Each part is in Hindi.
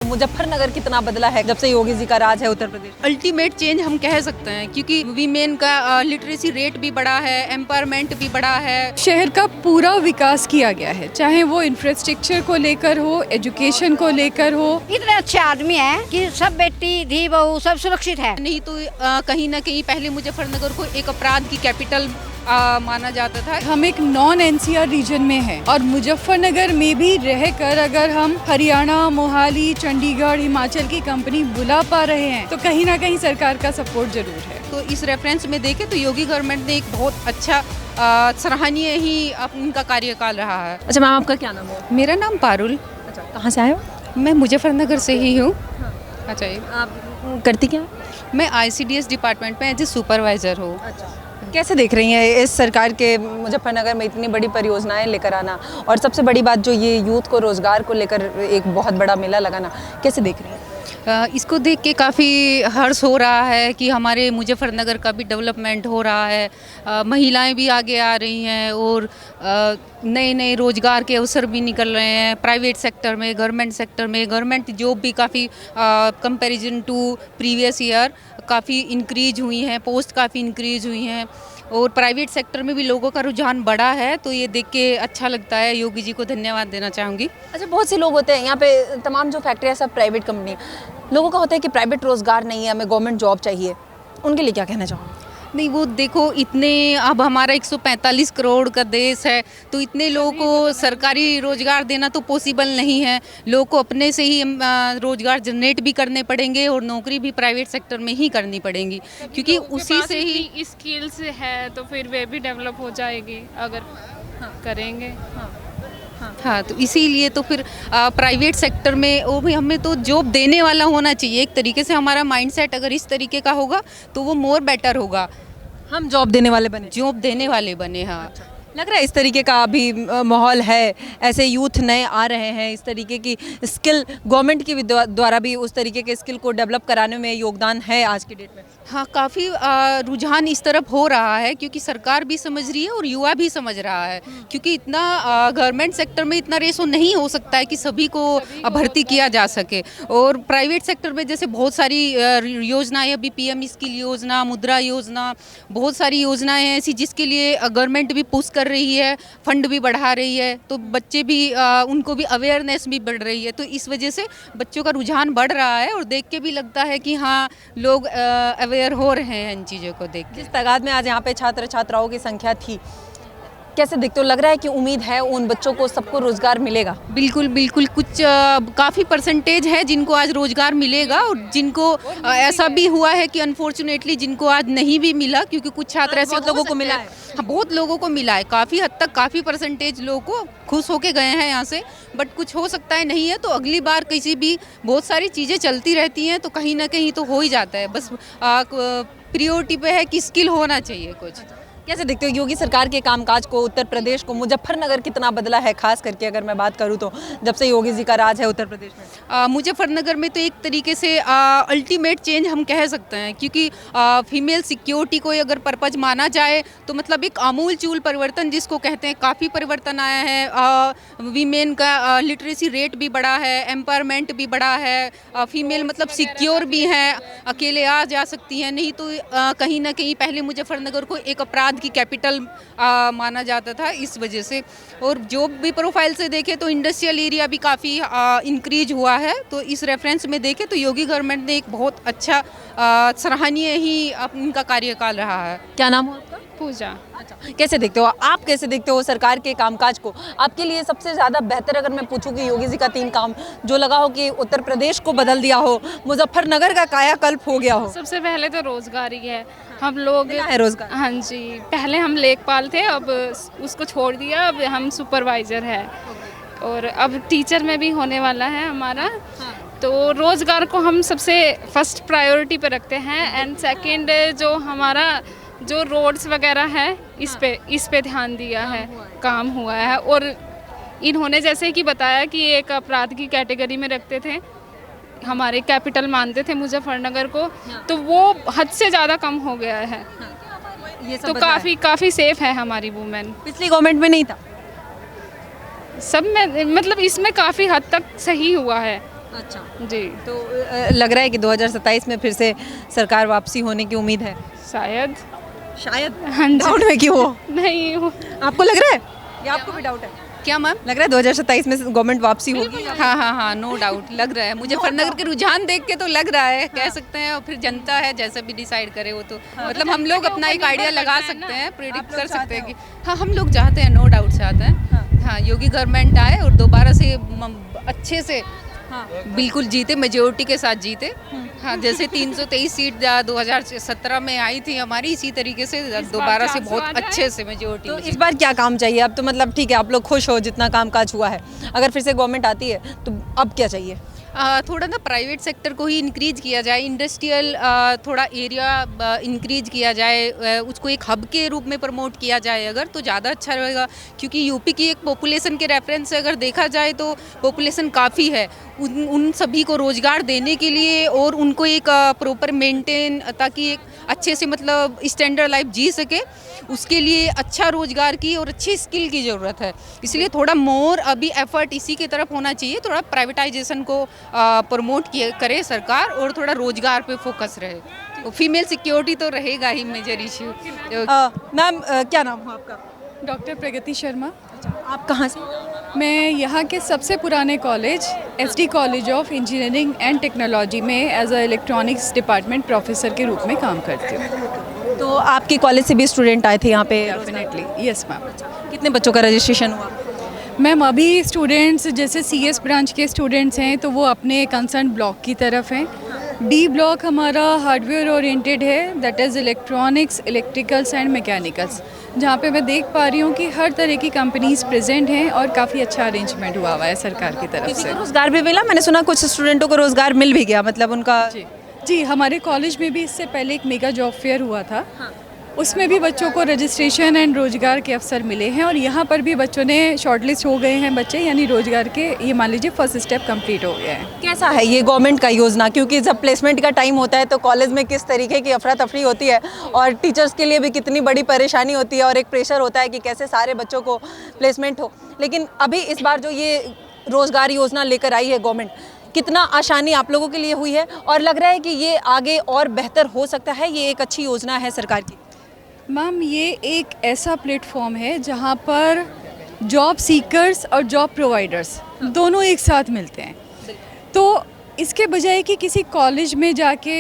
मुजफ्फरनगर कितना बदला है जब से योगी जी का राज है उत्तर प्रदेश? अल्टीमेट चेंज हम कह सकते हैं, क्योंकि वीमेन का लिटरेसी रेट भी बढ़ा है, एम्पावरमेंट भी बढ़ा है। शहर का पूरा विकास किया गया है, चाहे वो इंफ्रास्ट्रक्चर को लेकर हो, एजुकेशन को लेकर हो। इतने अच्छे आदमी हैं कि सब बेटी धी बहू सब सुरक्षित है। नहीं तो कहीं ना कहीं पहले मुजफ्फरनगर को एक अपराध की कैपिटल माना जाता था। हम एक नॉन एनसीआर रीजन में हैं और मुजफ्फरनगर में भी रहकर अगर हम हरियाणा, मोहाली, चंडीगढ़, हिमाचल की कंपनी बुला पा रहे हैं तो कहीं ना कहीं सरकार का सपोर्ट जरूर है। तो इस रेफरेंस में देखें तो योगी गवर्नमेंट ने एक बहुत अच्छा सराहनीय ही उनका कार्यकाल रहा है। अच्छा मैम, आपका क्या नाम है? मेरा नाम पारुल। अच्छा, कहाँ से आए हो? मैं मुजफ्फरनगर से ही हूँ। अच्छा, आप करती क्या? मैं ICDS डिपार्टमेंट में एज ए सुपरवाइजर हूँ। कैसे देख रही हैं इस सरकार के मुजफ्फरनगर में इतनी बड़ी परियोजनाएं लेकर आना, और सबसे बड़ी बात जो ये यूथ को रोजगार को लेकर एक बहुत बड़ा मेला लगाना, कैसे देख रही हैं? इसको देख के काफ़ी हर्ष हो रहा है कि हमारे मुजफ्फरनगर का भी डेवलपमेंट हो रहा है। महिलाएं भी आगे आ रही हैं और नए नए रोजगार के अवसर भी निकल रहे हैं प्राइवेट सेक्टर में, गवर्नमेंट सेक्टर में। गवर्नमेंट जॉब भी काफ़ी कंपैरिजन टू प्रीवियस ईयर काफ़ी इंक्रीज हुई हैं, पोस्ट काफ़ी इंक्रीज हुई हैं और प्राइवेट सेक्टर में भी लोगों का रुझान बढ़ा है। तो ये देख के अच्छा लगता है, योगी जी को धन्यवाद देना चाहूँगी। अच्छा, बहुत से लोग होते हैं यहाँ पे, तमाम जो फैक्ट्रियाँ सब प्राइवेट कंपनी, लोगों का होता है कि प्राइवेट रोजगार नहीं है, हमें गवर्नमेंट जॉब चाहिए, उनके लिए क्या कहना चाहूँगी? नहीं, वो देखो इतने, अब हमारा 145 करोड़ का देश है तो इतने लोगों को सरकारी रोजगार देना तो पॉसिबल नहीं है। लोगों को अपने से ही रोजगार जनरेट भी करने पड़ेंगे और नौकरी भी प्राइवेट सेक्टर में ही करनी पड़ेगी, क्योंकि उसी से ही स्किल्स है तो फिर वे भी डेवलप हो जाएगी अगर करेंगे। हाँ, तो इसीलिए तो फिर प्राइवेट सेक्टर में वो भी हमें तो जॉब देने वाला होना चाहिए। एक तरीके से हमारा माइंडसेट अगर इस तरीके का होगा तो वो मोर बेटर होगा। हम जॉब देने वाले बने, जॉब देने वाले बने। हाँ, लग रहा है इस तरीके का अभी माहौल है, ऐसे यूथ नए आ रहे हैं, इस तरीके की स्किल गवर्नमेंट की द्वारा भी उस तरीके के स्किल को डेवलप कराने में योगदान है आज की डेट में। हाँ, काफ़ी रुझान इस तरफ हो रहा है क्योंकि सरकार भी समझ रही है और युवा भी समझ रहा है, क्योंकि इतना गवर्नमेंट सेक्टर में इतना रेशो नहीं हो सकता है कि सभी को भर्ती किया जा सके। और प्राइवेट सेक्टर में जैसे बहुत सारी योजनाएं, अभी PM स्किल योजना, मुद्रा योजना, बहुत सारी योजनाएं हैं ऐसी जिसके लिए गवर्नमेंट भी पुश कर रही है, फंड भी बढ़ा रही है, तो बच्चे भी उनको भी अवेयरनेस भी बढ़ रही है। तो इस वजह से बच्चों का रुझान बढ़ रहा है और देख के भी लगता है कि हाँ, लोग अवेयर हो रहे हैं इन चीज़ों को देख के। जिस तादाद में आज यहाँ पे छात्र छात्राओं की संख्या थी, कैसे देखते हो? लग रहा है कि उम्मीद है उन बच्चों को सबको रोजगार मिलेगा? बिल्कुल बिल्कुल, कुछ काफ़ी परसेंटेज है जिनको आज रोजगार मिलेगा और जिनको ऐसा भी हुआ है कि अनफॉर्चुनेटली जिनको आज नहीं भी मिला, क्योंकि कुछ छात्र ऐसे बहुत लोगों को मिला है। हाँ, बहुत लोगों को मिला है, काफ़ी हद तक काफ़ी परसेंटेज लोगों को खुश होके गए हैं यहाँ से। बट कुछ हो सकता है नहीं है, तो अगली बार किसी भी बहुत सारी चीज़ें चलती रहती हैं तो कहीं ना कहीं तो हो ही जाता है। बस प्रियोरिटी पे है कि स्किल होना चाहिए कुछ। कैसे देखते हो योगी सरकार के कामकाज को, उत्तर प्रदेश को? मुजफ्फरनगर कितना बदला है, खास करके अगर मैं बात करूं तो जब से योगी जी का राज है उत्तर प्रदेश में? मुजफ्फरनगर में तो एक तरीके से अल्टीमेट चेंज हम कह सकते हैं, क्योंकि फीमेल सिक्योरिटी को अगर पर्पज माना जाए तो मतलब एक आमूल चूल परिवर्तन जिसको कहते हैं, काफ़ी परिवर्तन आया है। वीमेन का लिटरेसी रेट भी बढ़ा है, एम्पावरमेंट भी बढ़ा है, फीमेल मतलब सिक्योर भी हैं, अकेले आ जा सकती हैं। नहीं तो कहीं ना कहीं पहले मुजफ्फरनगर को एक अपराध की कैपिटल माना जाता था, इस वजह से। और जॉब भी प्रोफाइल से देखें तो इंडस्ट्रियल एरिया भी काफ़ी इंक्रीज हुआ है। तो इस रेफरेंस में देखें तो योगी गवर्नमेंट ने एक बहुत अच्छा सराहनीय ही उनका कार्यकाल रहा है। क्या नाम हो आपका? पूजा। अच्छा, कैसे देखते हो आप, कैसे देखते हो सरकार के कामकाज को? आपके लिए सबसे ज़्यादा बेहतर अगर मैं पूछूं कि योगी जी का 3 काम जो लगा हो कि उत्तर प्रदेश को बदल दिया हो, मुजफ्फरनगर का कायाकल्प हो गया हो? सबसे पहले तो रोजगार ही है। हम लोग है रोजगार। हाँ जी, पहले हम लेखपाल थे, अब उसको छोड़ दिया, अब हम सुपरवाइजर है और अब टीचर में भी होने वाला है हमारा। तो रोजगार को हम सबसे फर्स्ट प्रायोरिटी पे रखते हैं एंड सेकंड जो हमारा जो रोड्स वगैरह है इस पे ध्यान दिया है, काम हुआ है। और इन्होंने जैसे कि बताया कि एक अपराध की कैटेगरी में रखते थे, हमारे कैपिटल मानते थे मुजफ्फरनगर को, तो वो हद से ज़्यादा कम हो गया है। ये सब तो काफ़ी सेफ है हमारी वुमेन। पिछली गवर्नमेंट में नहीं था? सब में मतलब इसमें काफ़ी हद तक सही हुआ है। अच्छा, जी तो लग रहा है कि 2027 में फिर से सरकार वापसी होने की उम्मीद है? शायद। शायद। हाँ जी। डाउट में क्यों हो? नहीं हो आपको लग रहा है या आपको भी डाउट है? क्या मैम? लग रहा है 2027 में गवर्नमेंट वापसी होगी? हाँ हाँ हाँ, नो डाउट लग रहा है। मुजफ्फरनगर के रुझान देख के तो लग रहा है, कह सकते हैं, और फिर जनता है जैसे भी डिसाइड करे वो तो मतलब हम लोग अपना एक आइडिया लगा सकते हैं, प्रेडिक्ट कर सकते हैं कि हाँ हम लोग चाहते हैं, नो डाउट चाहते हैं। हाँ, योगी गवर्नमेंट आए और दोबारा से अच्छे से बिल्कुल जीते, मेजोरिटी के साथ जीते। हाँ, जैसे 323 सीट 2017 में आई थी हमारी, इसी तरीके से दोबारा से बहुत अच्छे से मेजोरिटी। तो इस बार क्या काम चाहिए? अब तो मतलब ठीक है, आप लोग खुश हो जितना कामकाज हुआ है, अगर फिर से गवर्नमेंट आती है तो अब क्या चाहिए? थोड़ा ना प्राइवेट सेक्टर को ही इंक्रीज किया जाए, इंडस्ट्रियल थोड़ा एरिया इंक्रीज किया जाए, उसको एक हब के रूप में प्रमोट किया जाए अगर, तो ज़्यादा अच्छा रहेगा। क्योंकि यूपी की एक पॉपुलेशन के रेफरेंस से अगर देखा जाए तो पॉपुलेशन काफ़ी है, उन सभी को रोज़गार देने के लिए और उनको एक प्रॉपर मेंटेन, ताकि एक अच्छे से मतलब स्टैंडर्ड लाइफ जी सके, उसके लिए अच्छा रोज़गार की और अच्छी स्किल की ज़रूरत है। इसलिए थोड़ा मोर अभी एफर्ट इसी की तरफ होना चाहिए, थोड़ा प्राइवेटाइजेशन को प्रमोट करे सरकार और थोड़ा रोज़गार पे फोकस रहे। तो फीमेल सिक्योरिटी तो रहेगा ही मेजर इश्यू। मैम क्या नाम है आपका? डॉक्टर प्रगति शर्मा। आप कहाँ से? मैं यहाँ के सबसे पुराने college SD college of engineering and technology में as a electronics department professor के रूप में काम करती हूँ। तो आपके कॉलेज से भी स्टूडेंट आए थे यहाँ पे? Definitely, yes ma'am. कितने बच्चों का रजिस्ट्रेशन हुआ? मैम अभी स्टूडेंट्स जैसे CS ब्रांच के स्टूडेंट्स हैं तो वो अपने कंसर्न ब्लॉक की तरफ हैं। D ब्लॉक हमारा हार्डवेयर ओरिएंटेड है, that is electronics, electricals and mechanicals, जहाँ पे मैं देख पा रही हूँ कि हर तरह की कंपनीज प्रेजेंट हैं और काफ़ी अच्छा अरेंजमेंट हुआ है सरकार की तरफ से। रोजगार भी मिला? मैंने सुना कुछ स्टूडेंटों को रोजगार मिल भी गया, मतलब उनका। जी, हमारे कॉलेज में भी इससे पहले एक मेगा जॉब फेयर हुआ था, उसमें भी बच्चों को रजिस्ट्रेशन एंड रोजगार के अवसर मिले हैं और यहाँ पर भी बच्चों ने शॉर्टलिस्ट हो गए हैं बच्चे, यानी रोजगार के, ये मान लीजिए फर्स्ट स्टेप कंप्लीट हो गया है। कैसा है ये गवर्नमेंट का योजना? क्योंकि जब प्लेसमेंट का टाइम होता है तो कॉलेज में किस तरीके की अफरा तफरी होती है और टीचर्स के लिए भी कितनी बड़ी परेशानी होती है और एक प्रेशर होता है कि कैसे सारे बच्चों को प्लेसमेंट हो। लेकिन अभी इस बार जो ये रोजगार योजना लेकर आई है गवर्नमेंट, कितना आसानी आप लोगों के लिए हुई है और लग रहा है कि ये आगे और बेहतर हो सकता है? ये एक अच्छी योजना है सरकार की? मैम ये एक ऐसा प्लेटफॉर्म है जहाँ पर जॉब सीकर्स और जॉब प्रोवाइडर्स दोनों एक साथ मिलते हैं। तो इसके बजाय कि किसी कॉलेज में जाके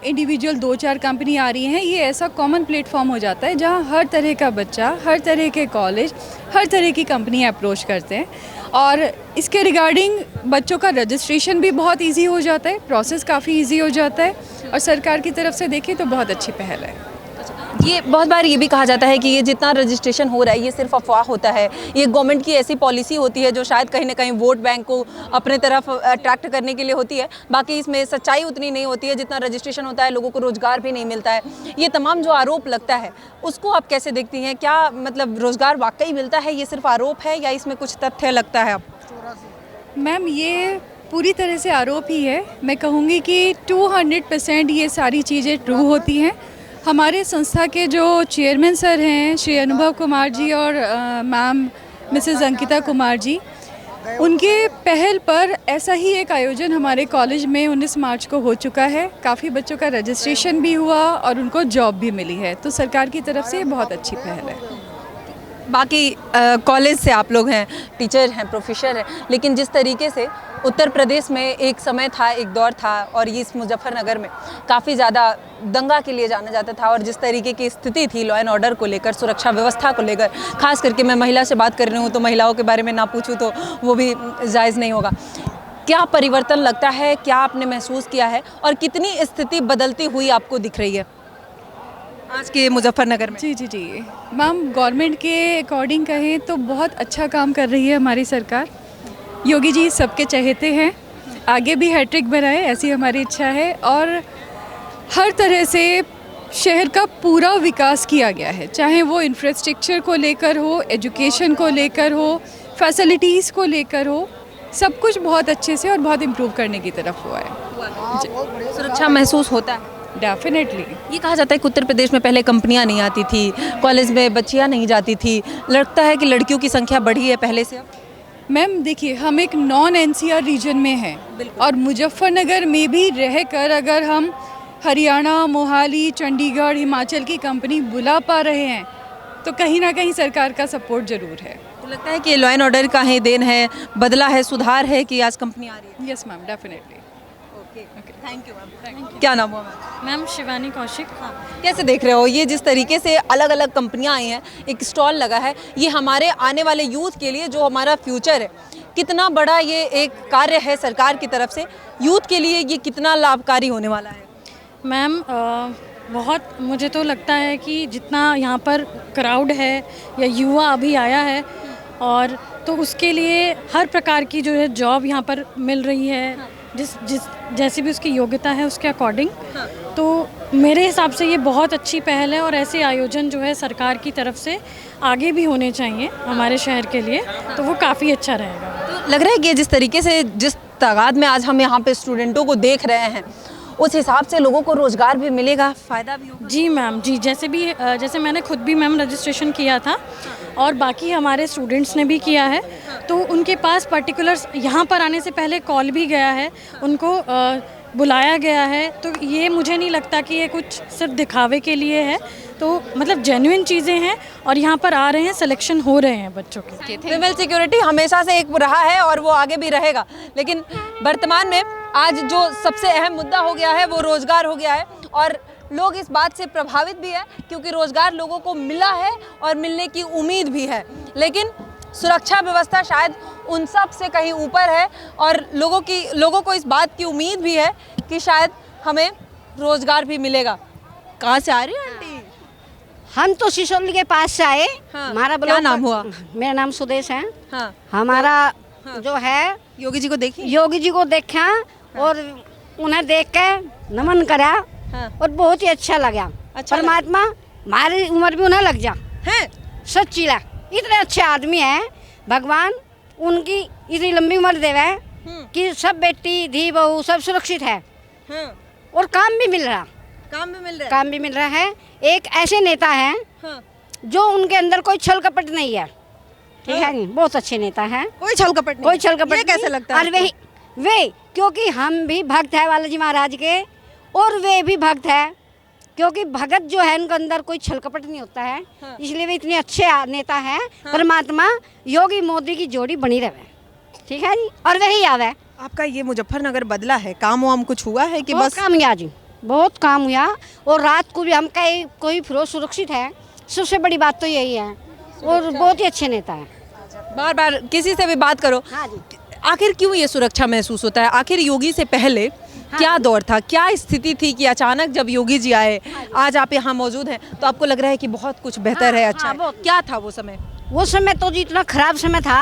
इंडिविजुअल 2-4 कंपनी आ रही हैं, ये ऐसा कॉमन प्लेटफॉर्म हो जाता है जहाँ हर तरह का बच्चा, हर तरह के कॉलेज, हर तरह की कंपनी अप्रोच करते हैं और इसके रिगार्डिंग बच्चों का रजिस्ट्रेशन भी बहुत इजी हो जाता है, प्रोसेस काफ़ी इजी हो जाता है और सरकार की तरफ से देखें तो बहुत अच्छी पहल है। ये बहुत बार ये भी कहा जाता है कि ये जितना रजिस्ट्रेशन हो रहा है ये सिर्फ अफवाह होता है, ये गवर्नमेंट की ऐसी पॉलिसी होती है जो शायद कहीं ना कहीं वोट बैंक को अपने तरफ अट्रैक्ट करने के लिए होती है, बाकी इसमें सच्चाई उतनी नहीं होती है। जितना रजिस्ट्रेशन होता है लोगों को रोज़गार भी नहीं मिलता है। ये तमाम जो आरोप लगता है उसको आप कैसे देखती हैं? क्या मतलब रोज़गार वाकई मिलता है, ये सिर्फ आरोप है या इसमें कुछ तथ्य लगता है आपको? मैम ये पूरी तरह से आरोप ही है। मैं कहूँगी कि 200% ये सारी चीज़ें ट्रू होती हैं। हमारे संस्था के जो चेयरमैन सर हैं श्री अनुभव कुमार जी और मैम मिसेस अंकिता कुमार जी, उनके पहल पर ऐसा ही एक आयोजन हमारे कॉलेज में 19 मार्च को हो चुका है। काफ़ी बच्चों का रजिस्ट्रेशन भी हुआ और उनको जॉब भी मिली है, तो सरकार की तरफ से बहुत अच्छी पहल है। बाकी कॉलेज से आप लोग हैं, टीचर हैं, प्रोफेसर हैं, लेकिन जिस तरीके से उत्तर प्रदेश में एक समय था, एक दौर था और ये इस मुजफ्फरनगर में काफ़ी ज़्यादा दंगा के लिए जाना जाता था और जिस तरीके की स्थिति थी लॉ एंड ऑर्डर को लेकर, सुरक्षा व्यवस्था को लेकर, खास करके मैं महिला से बात कर रही हूँ तो महिलाओं के बारे में ना पूछूँ तो वो भी जायज़ नहीं होगा। क्या परिवर्तन लगता है, क्या आपने महसूस किया है और कितनी स्थिति बदलती हुई आपको दिख रही है आज के मुजफ्फरनगर में? जी मैम, गवर्नमेंट के अकॉर्डिंग कहें तो बहुत अच्छा काम कर रही है हमारी सरकार। योगी जी सबके चहेते हैं, आगे भी हैट्रिक बनाए ऐसी हमारी इच्छा है और हर तरह से शहर का पूरा विकास किया गया है, चाहे वो इंफ्रास्ट्रक्चर को लेकर हो, एजुकेशन को लेकर हो, फैसिलिटीज़ को लेकर हो, सब कुछ बहुत अच्छे से और बहुत इम्प्रूव करने की तरफ हुआ है। सुरक्षा महसूस होता है? डेफिनेटली। ये कहा जाता है कि उत्तर प्रदेश में पहले कंपनियां नहीं आती थी, कॉलेज में बच्चियां नहीं जाती थी, लगता है कि लड़कियों की संख्या बढ़ी है पहले से अब? मैम देखिए, हम एक नॉन एनसीआर रीजन में हैं और मुजफ्फरनगर में भी रहकर अगर हम हरियाणा, मोहाली, चंडीगढ़, हिमाचल की कंपनी बुला पा रहे हैं तो कहीं ना कहीं सरकार का सपोर्ट ज़रूर है। तो लगता है कि लॉ एंड ऑर्डर का ही देन है, बदला है, सुधार है कि आज कंपनी आ रही है। Yes ma'am, definitely. Okay, thank you ma'am. क्या नाम हुआ मैम? मैम शिवानी कौशिक। कैसे देख रहे हो ये जिस तरीके से अलग अलग कंपनियां आई हैं, एक स्टॉल लगा है, ये हमारे आने वाले यूथ के लिए जो हमारा फ्यूचर है, कितना बड़ा ये एक कार्य है सरकार की तरफ से, यूथ के लिए ये कितना लाभकारी होने वाला है? मैम बहुत मुझे तो लगता है कि जितना यहाँ पर क्राउड है या युवा अभी आया है और तो उसके लिए हर प्रकार की जो है जॉब यहाँ पर मिल रही है, जिस जैसी भी उसकी योग्यता है उसके अकॉर्डिंग। तो मेरे हिसाब से ये बहुत अच्छी पहल है और ऐसे आयोजन जो है सरकार की तरफ से आगे भी होने चाहिए हमारे शहर के लिए, तो वो काफ़ी अच्छा रहेगा। तो लग रहा है कि जिस तरीके से जिस तादाद में आज हम यहाँ पे स्टूडेंटों को देख रहे हैं, उस हिसाब से लोगों को रोज़गार भी मिलेगा, फ़ायदा भी होगा। जी मैम, जी जैसे मैंने खुद भी मैम रजिस्ट्रेशन किया था और बाकी हमारे स्टूडेंट्स ने भी किया है, तो उनके पास पर्टिकुलर्स यहाँ पर आने से पहले कॉल भी गया है, उनको बुलाया गया है। तो ये मुझे नहीं लगता कि ये कुछ सिर्फ दिखावे के लिए है, तो मतलब जेन्युइन चीज़ें हैं और यहाँ पर आ रहे हैं, सिलेक्शन हो रहे हैं बच्चों के। फीमेल सिक्योरिटी हमेशा से एक रहा है और वो आगे भी रहेगा, लेकिन वर्तमान में आज जो सबसे अहम मुद्दा हो गया है वो रोज़गार हो गया है और लोग इस बात से प्रभावित भी है क्योंकि रोज़गार लोगों को मिला है और मिलने की उम्मीद भी है, लेकिन सुरक्षा व्यवस्था शायद उन सब से कहीं ऊपर है और लोगों को इस बात की उम्मीद भी है कि शायद हमें रोज़गार भी मिलेगा। कहाँ से आ रही है आंटी? हम तो सिसोली के पास से आए। हाँ, हमारा क्या नाम हुआ? मेरा नाम सुदेश है। हाँ, हमारा जो है योगी जी को देखिए। योगी जी को देखा और उन्हें देख के नमन करा और बहुत ही अच्छा लगा। अच्छा परमात्मा हमारी उम्र भी उन्हें लग जा है, सच्ची ला, इतने अच्छे आदमी हैं। भगवान उनकी इतनी लंबी उम्र देवे कि सब बेटी धी बहू सब सुरक्षित है और काम भी मिल रहा काम भी मिल रहा है। एक ऐसे नेता हैं जो उनके अंदर कोई छल कपट नहीं है, ठीक है नहीं, बहुत अच्छे नेता हैं। कोई छल कपट नहीं। कोई छल कपट ये कैसे नहीं। लगता है? और वे क्योंकि हम भी भक्त है बालाजी महाराज के और वे भी भक्त है, क्योंकि भगत जो है उनके अंदर कोई छल कपट नहीं होता है, इसलिए वे इतने अच्छे नेता हैं। परमात्मा योगी मोदी की जोड़ी बनी रहे, ठीक है जी, और वही आवे। आपका ये मुजफ्फरनगर बदला है, काम वाम कुछ हुआ है कि बहुत बस? काम हुआ जी, बहुत काम हुआ और रात को भी हम कहीं कोई फिरोज सुरक्षित है, सबसे बड़ी बात तो यही है। और बहुत ही अच्छे नेता है। बार बार किसी से भी बात करो, हाँ जी, आखिर क्यों ये सुरक्षा महसूस होता है? आखिर योगी से पहले क्या दौर था, क्या स्थिति थी कि अचानक जब योगी जी आए, आज आप यहाँ मौजूद हैं, तो आपको लग रहा है कि बहुत कुछ बेहतर है, अच्छा है? क्या था वो समय? वो समय तो जी इतना खराब समय था।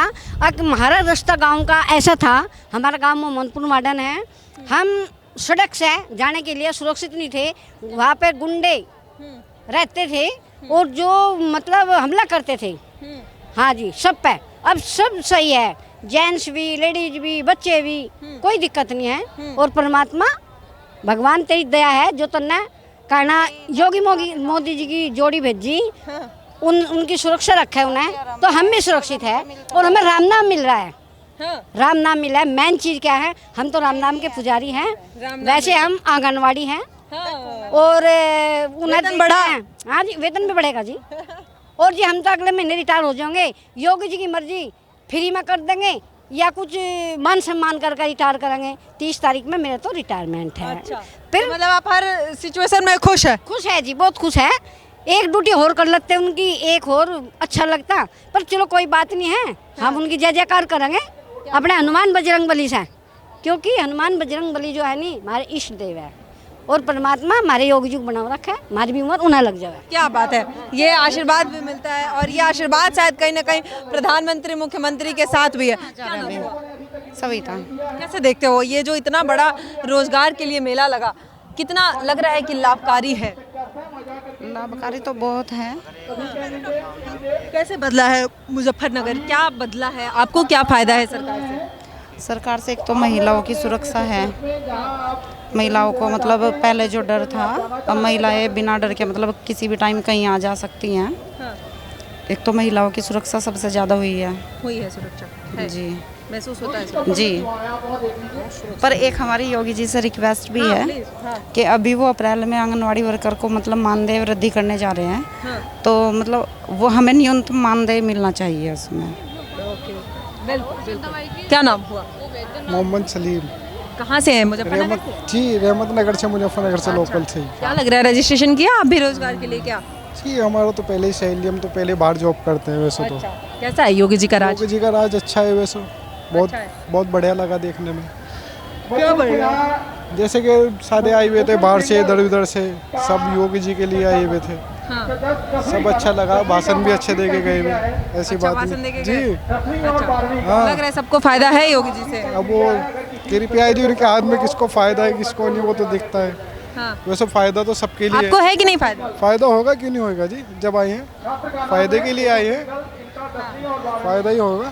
हमारा रास्ता गांव का ऐसा था, हमारा गांव मोहम्मदपुर मॉडर्न है, हम सड़क से जाने के लिए सुरक्षित नहीं थे, वहाँ पे गुंडे रहते थे और जो मतलब हमला करते थे। हाँ जी, सब पे अब सब सही है, जेंट्स भी, लेडीज भी, बच्चे भी, कोई दिक्कत नहीं है। और परमात्मा भगवान तेरी दया है जो तन्ने कहना योगी मोदी जी की जोड़ी भेजी, उनकी सुरक्षा रखा है उन्हें, तो हम भी सुरक्षित है और हमें राम नाम मिल रहा है। राम नाम मिला है, मेन चीज़ क्या है, हम तो राम नाम के पुजारी हैं, वैसे हम आंगनवाड़ी हैं और उन्हें बढ़ा? हाँ जी, वेतन भी बढ़ेगा जी। और जी हम तो अगले महीने रिटायर हो जाएंगे, योगी जी की मर्जी, फ्री में कर देंगे या कुछ मान सम्मान करके रिटायर करेंगे। 30 तारीख में मेरा तो रिटायरमेंट है। अच्छा, फिर तो मतलब आप हर सिचुएशन में खुश है? खुश है जी, बहुत खुश है। एक ड्यूटी और कर लेते हैं उनकी, एक और अच्छा लगता, पर चलो कोई बात नहीं है, हम उनकी जय जयकार करेंगे अपने हनुमान बजरंग बली से, क्योंकि हनुमान बजरंग बली जो है नी हमारे इष्ट देव है और परमात्मा हमारे योगी जी को बनाओ रखा है, हमारी भी उम्र उन्हें लग जाए। क्या बात है, ये आशीर्वाद भी मिलता है और ये आशीर्वाद शायद कहीं ना कहीं प्रधानमंत्री मुख्यमंत्री के साथ भी है। सविता, कैसे देखते हो ये जो इतना बड़ा रोजगार के लिए मेला लगा, कितना लग रहा है कि लाभकारी है? लाभकारी तो बहुत है। कैसे बदला है मुजफ्फरनगर, क्या बदला है, आपको क्या फायदा है सरकार से? सरकार से एक तो महिलाओं की सुरक्षा है, महिलाओं को मतलब पहले जो डर था, अब महिलाएं बिना डर के मतलब किसी भी टाइम कहीं आ जा सकती हैं। एक तो महिलाओं की सुरक्षा सबसे ज़्यादा हुई है। हुई है सुरक्षा है। जी महसूस होता है सुरक्षा? जी। पर एक हमारी योगी जी से रिक्वेस्ट भी है प्लीज, हाँ। कि अभी वो अप्रैल में आंगनवाड़ी वर्कर को मतलब मानदेय वृद्धि करने जा रहे हैं, हाँ। तो मतलब वो हमें न्यूनतम मानदेय मिलना चाहिए उसमें। क्या नाम हुआ? मोहम्मद सलीम। कहाँ से हैं? मुजफ्फरनगर रहमत से? जी, रहमत नगर से, मुजफ्फरनगर से लोकल से ही। क्या लग रहा है, रजिस्ट्रेशन किया आप भी रोजगार के लिए क्या? जी, हमारा तो पहले ही सहेली, हम तो पहले बाहर जॉब करते हैं वैसे तो। कैसा है योगी जी का राज? योगी जी का राज अच्छा है वैसे, बहुत अच्छा है। बहुत बढ़िया लगा देखने में। क्या बढ़िया? जैसे कि सारे आए हुए थे बाहर से, इधर उधर से, सब योगी जी के लिए आए हुए थे। हाँ। सब अच्छा लगा, भाषण भी अच्छे दे के गए हुए, ऐसी अच्छा, बात भाषण दे के नहीं। जी, अच्छा, लग रहा है सबको फायदा है योगी जी से। अब वो कृपया जी उनके हाथ में किसको फायदा है किसको नहीं वो तो दिखता है। हाँ। वैसे फायदा तो सबके लिए आपको है कि नहीं फायदा? फायदा होगा क्यों नहीं होगा जी, जब आए हैं फायदे के लिए आए हैं, फायदा ही होगा।